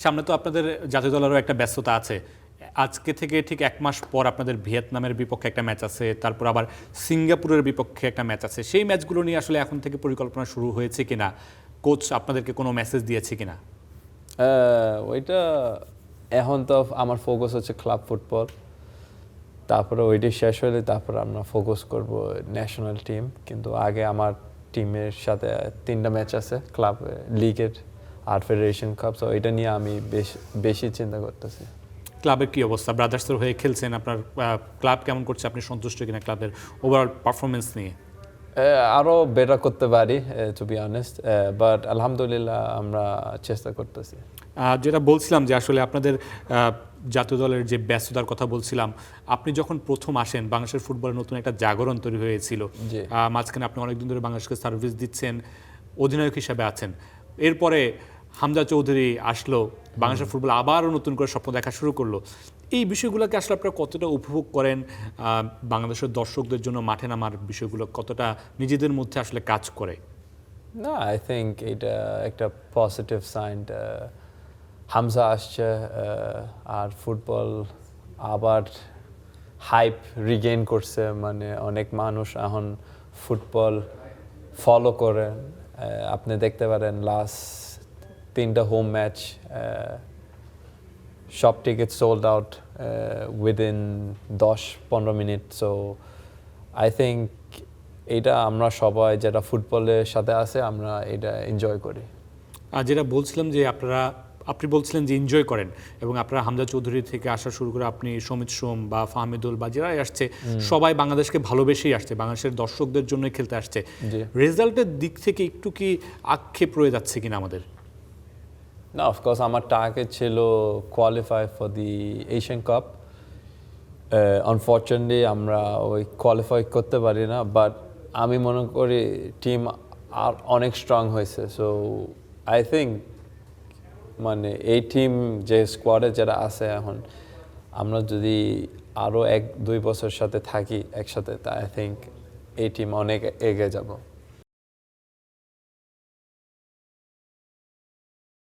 সামনে তো আপনাদের জাতীয় দলেরও একটা ব্যস্ততা আছে। আজকে থেকে ঠিক ১ মাস পর আপনাদের ভিয়েতনামের বিপক্ষে একটা ম্যাচ আছে, তারপর আবার সিঙ্গাপুরের বিপক্ষে একটা ম্যাচ আছে। সেই ম্যাচগুলো নিয়ে আসলে এখন থেকে পরিকল্পনা শুরু হয়েছে কিনা, কোচ আপনাদেরকে কোনো মেসেজ দিয়েছে কিনা? ওইটা এখন তো আমার ফোকাস হচ্ছে ক্লাব ফুটবল, তারপরে ওইটি শেষ হলে তারপর আমরা ফোকাস করব ন্যাশনাল টিম। কিন্তু আগে আমার টিমের সাথে 3টা ম্যাচ আছে ক্লাব লিগের আর ফেডারেশন কাপ, তো এটা নিয়ে আমি বেশি চিন্তা করতেছি। ক্লাবের কি অবস্থা? ব্রাদার্সের হয়ে খেলছেন, আপনার ক্লাব কেমন করছে? আপনি সন্তুষ্ট কিনা ক্লাবের ওভারঅল পারফরমেন্স নিয়ে? আরও বেটার করতে পারি, টু বি অনেস্ট, বাট আলহামদুলিল্লাহ আমরা চেষ্টা করতেছি। যেটা বলছিলাম যে আসলে আপনাদের জাতীয় দলের যে ব্যস্ততার কথা বলছিলাম, আপনি যখন প্রথম আসেন বাংলাদেশের ফুটবলের নতুন একটা জাগরণ তৈরি হয়েছিল। মাঝখানে আপনি অনেকদিন ধরে বাংলাদেশকে সার্ভিস দিচ্ছেন, অধিনায়ক হিসাবে আছেন। এরপরে হামজা চৌধুরী আসলো, বাংলাদেশের ফুটবল আবারও নতুন করে স্বপ্ন দেখা শুরু করলো। এই বিষয়গুলোকে আসলে আপনারা কতটা উপভোগ করেন? বাংলাদেশের দর্শকদের জন্য মাঠে নামার বিষয়গুলো কতটা নিজেদের মধ্যে আসলে কাজ করে? না, আই থিঙ্ক এটা একটা পজিটিভ সাইন। হামজা আসছে, আর ফুটবল আবার হাইপ রিগেইন করছে, মানে অনেক মানুষ এখন ফুটবল ফলো করে। আপনি দেখতে পারেন লাস্ট 3টা হোম ম্যাচ সব ticket sold out within 10-15 minute. So I think এইটা আমরা সবাই যারা ফুটবলের সাথে আছে আমরা এটা এনজয় করি। যেটা বলছিলাম যে আপনি বলছিলেন যে এনজয় করেন, এবং আপনারা হামজা চৌধুরী থেকে আসা শুরু করে আপনি সমিত সোম বা ফাহমিদুল বা যারাই আসছে সবাই বাংলাদেশকে ভালোবেসেই আসছে, বাংলাদেশের দর্শকদের জন্য খেলতে আসছে। রেজাল্টের দিক থেকে একটু কি আক্ষেপ রয়ে যাচ্ছে কিনা আমাদের? না, অফকোর্স আমার টার্গেট ছিল qualify for the Asian cup. Unfortunately আমরা ওই কোয়ালিফাই করতে পারি না, বাট আমি মনে করি টিম আর অনেক স্ট্রং হয়েছে। সো আই থিঙ্ক মানে এই টিম যে স্কোয়াডে যারা আছে এখন, আমরা যদি আরও 1-2 বছর সাথে থাকি একসাথে, তা আই থিঙ্ক এই টিম অনেক এগিয়ে যাব।